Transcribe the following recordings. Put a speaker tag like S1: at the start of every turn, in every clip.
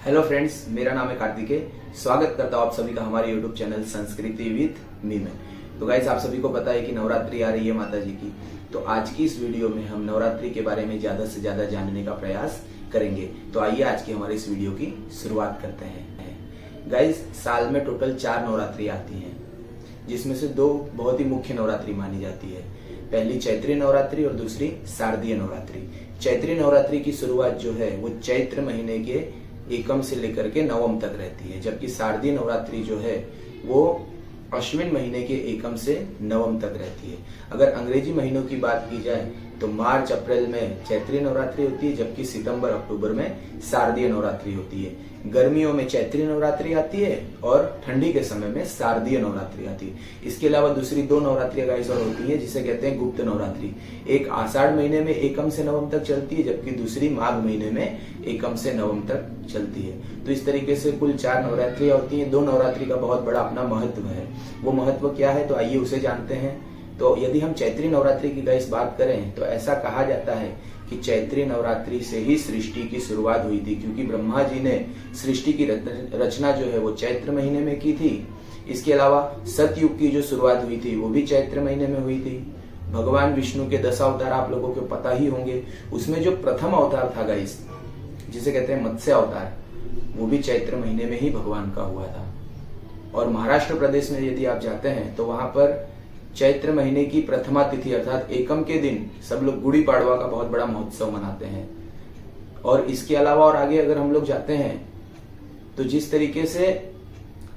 S1: Hello friends, मेरा नाम है कार्तिकेय। स्वागत करता हूँ आप सभी का हमारे यूट्यूब चैनल संस्कृति विद मी में। तो गाइस, आप सभी को पता है कि नवरात्रि आ रही है माता जी की। तो आज की इस वीडियो में हम नवरात्रि के बारे में ज्यादा से ज्यादा जानने का प्रयास करेंगे। तो आइए आज की हमारी इस वीडियो की शुरुआत करते हैं। गाइस, साल में टोटल 4 नवरात्रि आती हैं, जिसमें से 2 बहुत ही मुख्य नवरात्रि मानी जाती है। पहली चैत्री नवरात्रि और दूसरी शारदीय नवरात्रि। चैत्री नवरात्रि की शुरुआत जो है वो चैत्र महीने के एकम से लेकर के नवम तक रहती है, जबकि शारदीय नवरात्रि जो है वो अश्विन महीने के एकम से नवम तक रहती है। अगर अंग्रेजी महीनों की बात की जाए तो मार्च अप्रैल में चैत्री नवरात्रि होती है, जबकि सितंबर अक्टूबर में शारदीय नवरात्रि होती है। गर्मियों में चैत्री नवरात्रि आती है और ठंडी के समय में शारदीय नवरात्रि आती है। इसके अलावा दूसरी 2 नवरात्रियां गाइस और होती है, जिसे कहते हैं गुप्त नवरात्रि। एक आषाढ़ महीने में एकम से नवम तक चलती है, जबकि दूसरी माघ महीने में एकम से नवम तक चलती है। तो इस तरीके से कुल 4 नवरात्रियां होती है। 2 नवरात्रि का बहुत बड़ा अपना महत्व है। वो महत्व क्या है, तो आइए उसे जानते हैं। तो यदि हम चैत्री नवरात्रि की गाइस बात करें तो ऐसा कहा जाता है कि चैत्री नवरात्रि से ही सृष्टि की शुरुआत हुई थी, क्योंकि ब्रह्मा जी ने सृष्टि की रचना जो है वो चैत्र महीने में की थी। इसके अलावा सतयुग की जो शुरुआत हुई थी वो भी चैत्र महीने में हुई थी। भगवान विष्णु के 10 अवतार आप लोगों को पता ही होंगे। उसमें जो प्रथम अवतार था गाइस, जिसे कहते हैं मत्स्य अवतार, वो भी चैत्र महीने में ही भगवान का हुआ था। और महाराष्ट्र प्रदेश में यदि आप जाते हैं तो वहां पर चैत्र महीने की प्रथमा तिथि अर्थात एकम के दिन सब लोग गुड़ी पाड़वा का बहुत बड़ा महोत्सव मनाते हैं। और इसके अलावा और आगे अगर हम लोग जाते हैं तो जिस तरीके से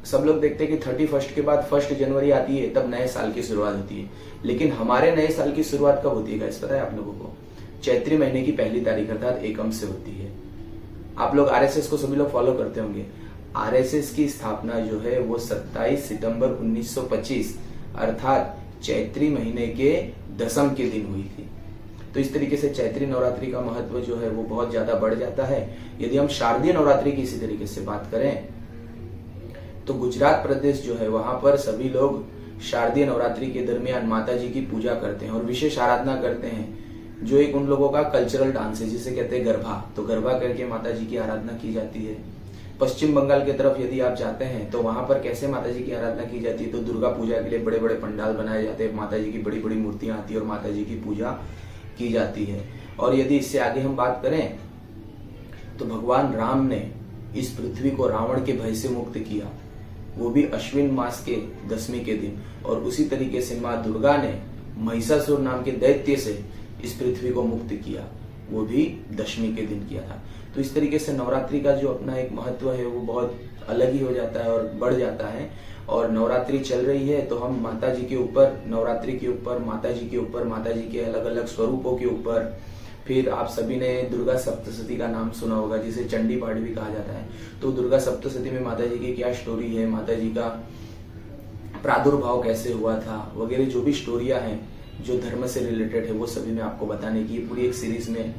S1: सब लोग देखते हैं कि 31 के बाद 1 जनवरी आती है, तब नए साल की शुरुआत होती है। लेकिन हमारे नए साल की शुरुआत कब होती है गाइस, पता है आप लोगों को? चैत्री महीने की पहली तारीख अर्थात एकम से होती है। आप लोग आरएसएस को सभी लोग फॉलो करते होंगे। आरएसएस की स्थापना जो है वो 27 सितंबर 1925 अर्थात चैत्री महीने के दशम के दिन हुई थी। तो इस तरीके से चैत्री नवरात्रि का महत्व जो है वो बहुत ज्यादा बढ़ जाता है। यदि हम शारदीय नवरात्रि की इसी तरीके से बात करें तो गुजरात प्रदेश जो है वहां पर सभी लोग शारदीय नवरात्रि के दरमियान माता जी की पूजा करते हैं और विशेष आराधना करते हैं, जो एक उन लोगों का कल्चरल डांस है जिसे कहते हैं गरबा। तो गरबा करके माता जी की आराधना की जाती है। पश्चिम बंगाल की तरफ यदि आप जाते हैं तो वहां पर कैसे माता जी की आराधना की जाती है, तो दुर्गा पूजा के लिए बड़े बड़े पंडाल बनाए जाते हैं, माता जी की बड़ी बड़ी मूर्तियां आती है और माता जी की पूजा की जाती है। और यदि इससे आगे हम बात करें तो भगवान राम ने इस पृथ्वी को रावण के भय से मुक्त किया, वो भी अश्विन मास के 10वीं के दिन। और उसी तरीके से माँ दुर्गा ने महिषासुर नाम के दैत्य से इस पृथ्वी को मुक्त किया, वो भी 10वीं के दिन किया था। तो इस तरीके से नवरात्रि का जो अपना एक महत्व है वो बहुत अलग ही हो जाता है और बढ़ जाता है। और नवरात्रि चल रही है तो हम माता जी के ऊपर, नवरात्रि के ऊपर, माता जी के ऊपर, माता जी के अलग अलग स्वरूपों के ऊपर, फिर आप सभी ने दुर्गा सप्तशती का नाम सुना होगा, जिसे चंडी पाठ भी कहा जाता है। तो दुर्गा सप्तशती में माता जी की क्या स्टोरी है, माता जी का प्रादुर्भाव कैसे हुआ था, वगैरह जो भी स्टोरियां हैं जो धर्म से रिलेटेड है, वो सभी मैं आपको बताने की पूरी एक सीरीज में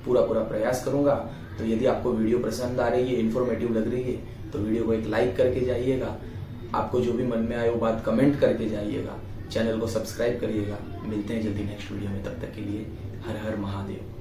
S1: पूरा प्रयास करूंगा। तो यदि आपको वीडियो पसंद आ रही है, इन्फॉर्मेटिव लग रही है, तो वीडियो को एक लाइक करके जाइएगा। आपको जो भी मन में आए वो बात कमेंट करके जाइएगा। चैनल को सब्सक्राइब करिएगा। मिलते हैं जल्दी नेक्स्ट वीडियो में, तब तक के लिए हर हर महादेव।